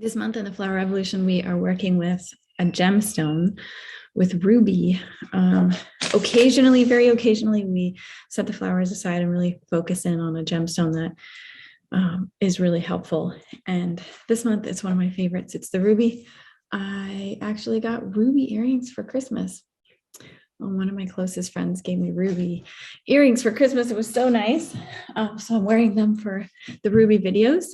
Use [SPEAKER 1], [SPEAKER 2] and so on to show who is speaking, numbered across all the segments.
[SPEAKER 1] This month in the Flowerevolution, we are working with a gemstone with ruby. Occasionally, very occasionally, we set the flowers aside and really focus in on a gemstone that is really helpful. And this month, it's one of my favorites. It's the ruby. I actually got ruby earrings for Christmas. One of my closest friends gave me ruby earrings for Christmas. It was so nice. So I'm wearing them for the ruby videos.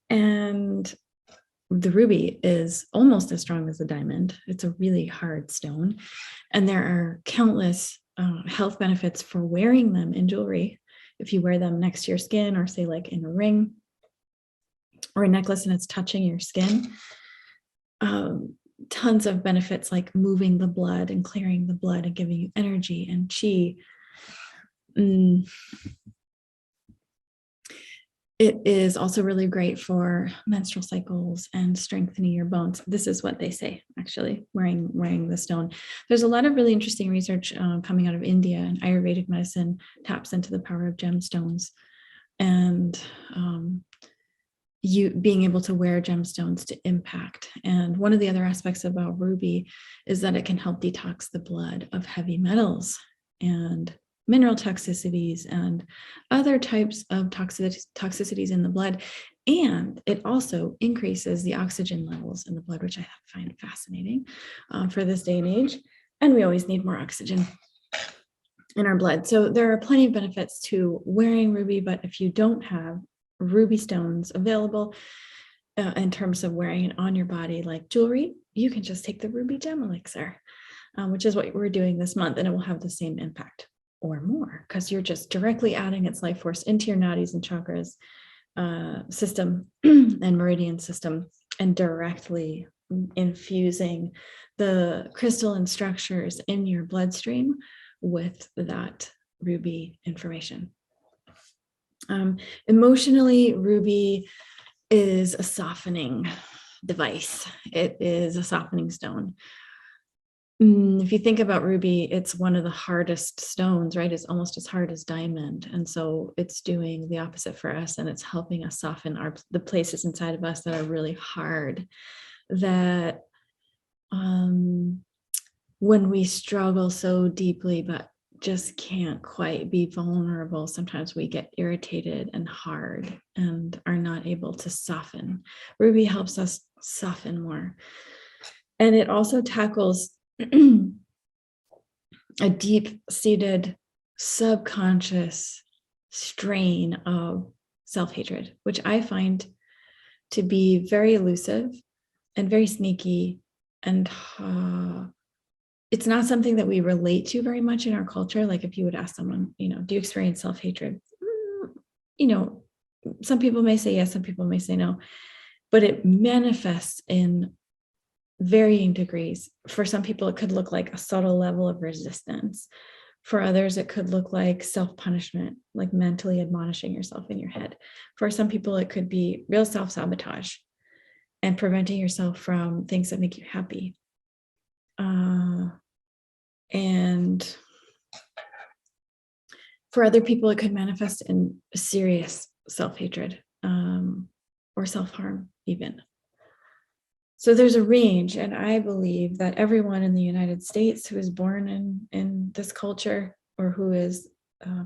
[SPEAKER 1] And the ruby is almost as strong as a diamond. It's a really hard stone. And there are countless health benefits for wearing them in jewelry. If you wear them next to your skin, or say like in a ring or a necklace and it's touching your skin, tons of benefits like moving the blood and clearing the blood and giving you energy and chi. It is also really great for menstrual cycles and strengthening your bones. This is what they say, actually, wearing the stone. There's a lot of really interesting research coming out of India, and Ayurvedic medicine taps into the power of gemstones. And you being able to wear gemstones to impact. And one of the other aspects about ruby is that it can help detox the blood of heavy metals and mineral toxicities and other types of toxicities in the blood. And it also increases the oxygen levels in the blood, which I find fascinating for this day and age. And we always need more oxygen in our blood. So there are plenty of benefits to wearing ruby, but if you don't have ruby stones available in terms of wearing it on your body like jewelry, you can just take the ruby gem elixir, which is what we're doing this month, and it will have the same impact or more, because you're just directly adding its life force into your nadis and chakras system and meridian system, and directly infusing the crystalline structures in your bloodstream with that ruby information. Emotionally, ruby is a softening device. It is a softening stone. If you think about ruby, it's one of the hardest stones, right? It's almost as hard as diamond. And so it's doing the opposite for us, and it's helping us soften the places inside of us that are really hard, that when we struggle so deeply, but just can't quite be vulnerable, sometimes we get irritated and hard and are not able to soften. Ruby helps us soften more. And it also tackles a deep-seated subconscious strain of self-hatred, which I find to be very elusive and very sneaky, and it's not something that we relate to very much in our culture. Like if you would ask someone, do you experience self-hatred? Some people may say yes, some people may say no, but it manifests in varying degrees. For some people, it could look like a subtle level of resistance. For others, it could look like self-punishment, like mentally admonishing yourself in your head. For some people, it could be real self-sabotage and preventing yourself from things that make you happy. And for other people, it could manifest in serious self-hatred or self-harm even. So there's a range, and I believe that everyone in the United States who is born in this culture, or who is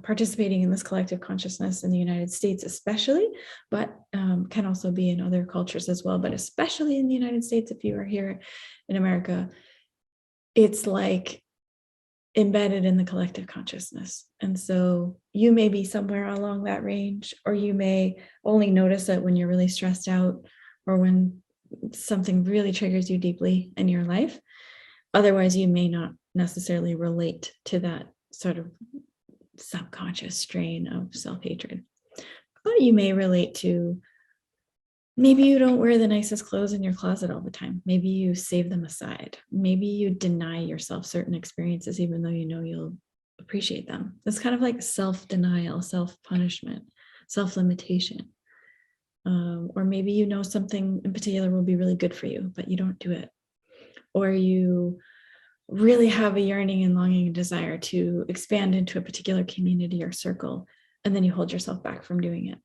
[SPEAKER 1] participating in this collective consciousness in the United States especially, but can also be in other cultures as well, but especially in the United States, if you are here in America, it's like embedded in the collective consciousness. And so you may be somewhere along that range, or you may only notice it when you're really stressed out or when something really triggers you deeply in your life. Otherwise, you may not necessarily relate to that sort of subconscious strain of self-hatred. But you may relate to, maybe you don't wear the nicest clothes in your closet all the time. Maybe you save them aside. Maybe you deny yourself certain experiences, even though you know you'll appreciate them. It's kind of like self-denial, self-punishment, self-limitation. Or maybe you know something in particular will be really good for you, but you don't do it. Or you really have a yearning and longing and desire to expand into a particular community or circle, and then you hold yourself back from doing it.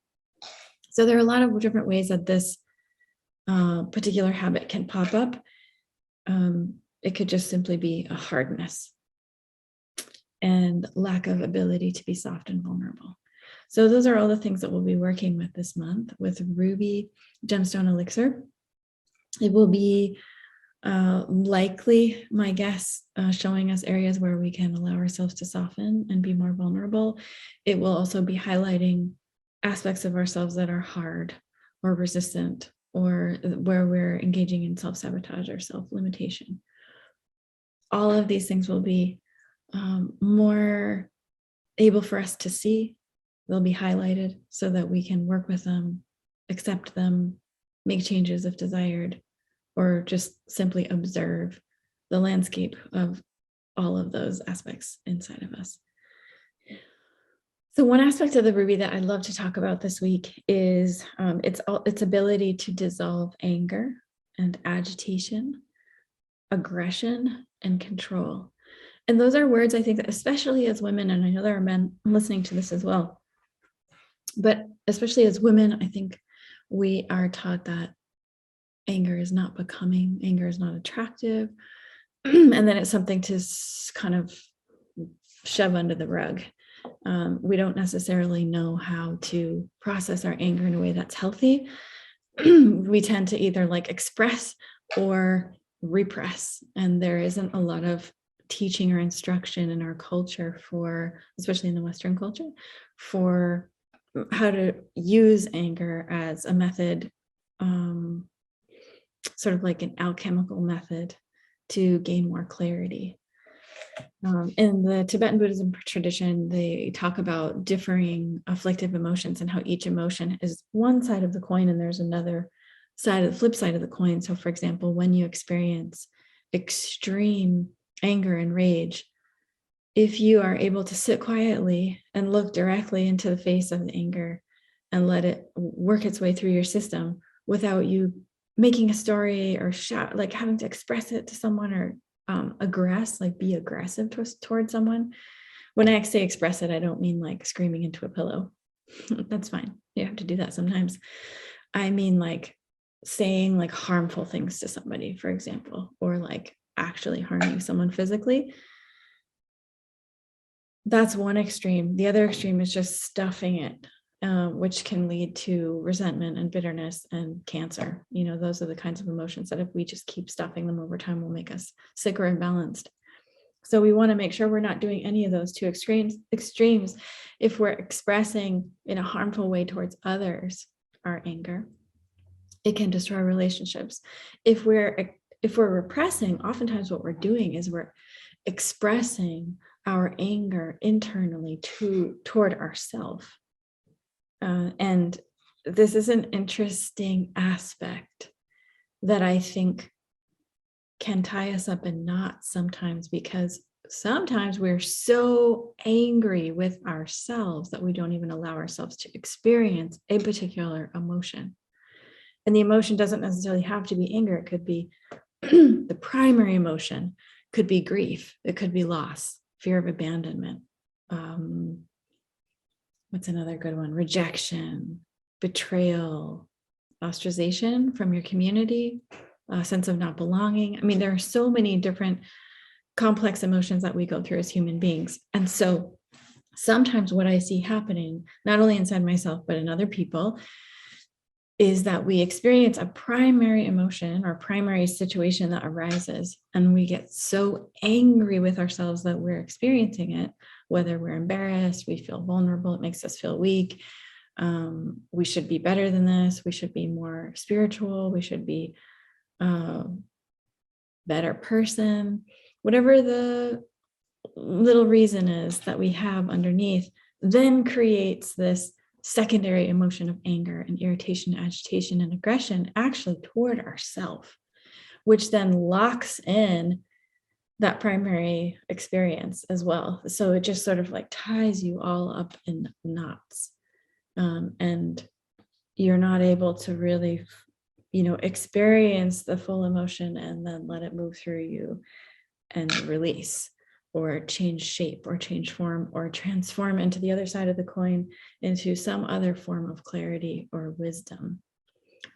[SPEAKER 1] So there are a lot of different ways that this particular habit can pop up. It could just simply be a hardness and lack of ability to be soft and vulnerable. So those are all the things that we'll be working with this month with Ruby Gemstone Elixir. It will be likely, my guess, showing us areas where we can allow ourselves to soften and be more vulnerable. It will also be highlighting aspects of ourselves that are hard or resistant, or where we're engaging in self-sabotage or self-limitation. All of these things will be more able for us to see. They'll be highlighted so that we can work with them, accept them, make changes if desired, or just simply observe the landscape of all of those aspects inside of us. So one aspect of the ruby that I'd love to talk about this week is its ability to dissolve anger and agitation, aggression, and control. And those are words I think that especially as women, and I know there are men listening to this as well, but especially as women, I think we are taught that anger is not becoming, anger is not attractive, and then it's something to kind of shove under the rug. We don't necessarily know how to process our anger in a way that's healthy. We tend to either like express or repress, and there isn't a lot of teaching or instruction in our culture for, especially in the Western culture, for how to use anger as a method, sort of like an alchemical method to gain more clarity. In the Tibetan Buddhism tradition, they talk about differing afflictive emotions and how each emotion is one side of the coin and there's another side, the flip side of the coin. So for example, when you experience extreme anger and rage, if you are able to sit quietly and look directly into the face of the anger and let it work its way through your system without you making a story or shout, like having to express it to someone, or aggress, like be aggressive towards someone. When I say express it, I don't mean like screaming into a pillow. That's fine. You have to do that sometimes. I mean like saying like harmful things to somebody, for example, or like actually harming someone physically. That's one extreme. The other extreme is just stuffing it, which can lead to resentment and bitterness and cancer. You know, those are the kinds of emotions that if we just keep stuffing them over time will make us sick or imbalanced. So we want to make sure we're not doing any of those two extremes. If we're expressing in a harmful way towards others our anger, it can destroy relationships. If we're repressing, oftentimes what we're doing is we're expressing our anger internally toward ourselves. And this is an interesting aspect that I think can tie us up in knots sometimes, because sometimes we're so angry with ourselves that we don't even allow ourselves to experience a particular emotion. And the emotion doesn't necessarily have to be anger. It could be the primary emotion, could be grief, it could be loss, fear of abandonment. What's another good one? Rejection, betrayal, ostracization from your community, a sense of not belonging. I mean, there are so many different complex emotions that we go through as human beings. And so sometimes what I see happening, not only inside myself, but in other people, is that we experience a primary emotion or primary situation that arises, and we get so angry with ourselves that we're experiencing it, whether we're embarrassed, we feel vulnerable, it makes us feel weak. We should be better than this. We should be more spiritual. We should be a better person. Whatever the little reason is that we have underneath, then creates this secondary emotion of anger and irritation, agitation, and aggression actually toward ourselves, which then locks in that primary experience as well. So it just sort of like ties you all up in knots. And you're not able to really, experience the full emotion and then let it move through you and release, or change shape, or change form, or transform into the other side of the coin into some other form of clarity or wisdom.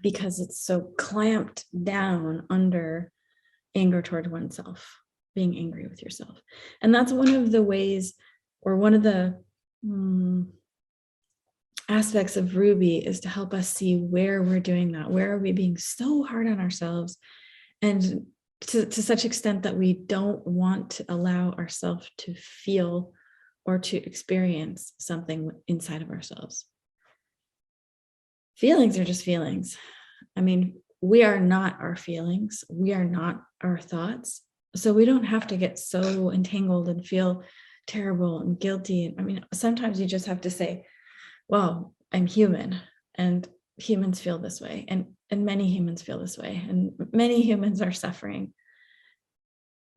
[SPEAKER 1] because it's so clamped down under anger toward oneself, being angry with yourself. And that's one of the ways, or one of the aspects of Ruby, is to help us see where we're doing that. Where are we being so hard on ourselves, and to such extent that we don't want to allow ourselves to feel or to experience something inside of ourselves. Feelings are just feelings. I mean, we are not our feelings. We are not our thoughts. So we don't have to get so entangled and feel terrible and guilty. I mean, sometimes you just have to say, well, I'm human, and humans feel this way, and many humans feel this way, and many humans are suffering.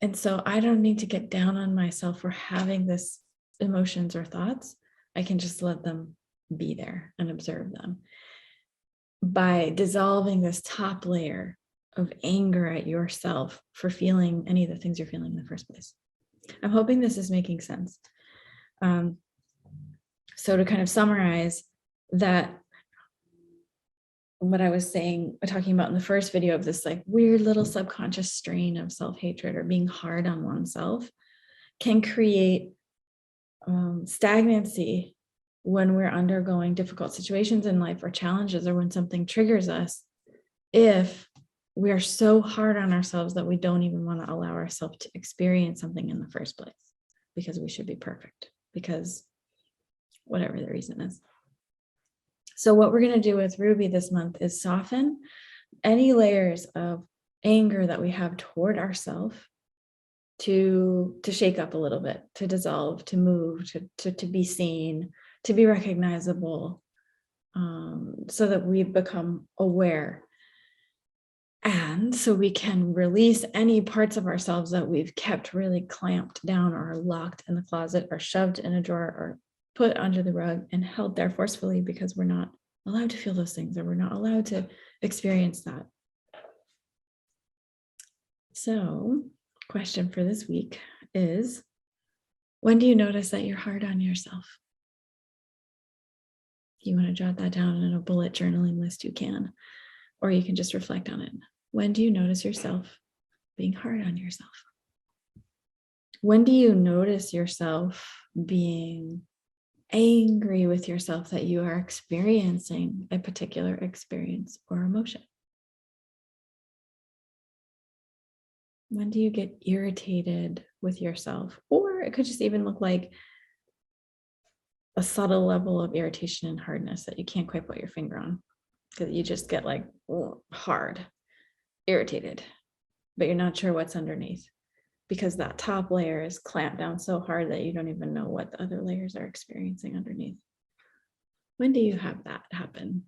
[SPEAKER 1] And so I don't need to get down on myself for having this emotions or thoughts. I can just let them be there and observe them. By dissolving this top layer of anger at yourself for feeling any of the things you're feeling in the first place. I'm hoping this is making sense. So to kind of summarize that, what I was saying, talking about in the first video, of this like weird little subconscious strain of self-hatred or being hard on oneself, can create stagnancy when we're undergoing difficult situations in life or challenges, or when something triggers us, if we are so hard on ourselves that we don't even want to allow ourselves to experience something in the first place, because we should be perfect, because whatever the reason is. So what we're going to do with Ruby this month is soften any layers of anger that we have toward ourselves, to shake up a little bit, to dissolve, to move, to be seen, to be recognizable, so that we become aware. And so we can release any parts of ourselves that we've kept really clamped down, or locked in the closet, or shoved in a drawer, or put under the rug and held there forcefully, because we're not allowed to feel those things, or we're not allowed to experience that. So, question for this week is, when do you notice that you're hard on yourself? If you want to jot that down in a bullet journaling list, you can, or you can just reflect on it. When do you notice yourself being hard on yourself? When do you notice yourself being angry with yourself that you are experiencing a particular experience or emotion? When do you get irritated with yourself? Or it could just even look like a subtle level of irritation and hardness that you can't quite put your finger on, because you just get like hard, irritated, but you're not sure what's underneath, because that top layer is clamped down so hard that you don't even know what the other layers are experiencing underneath. When do you have that happen?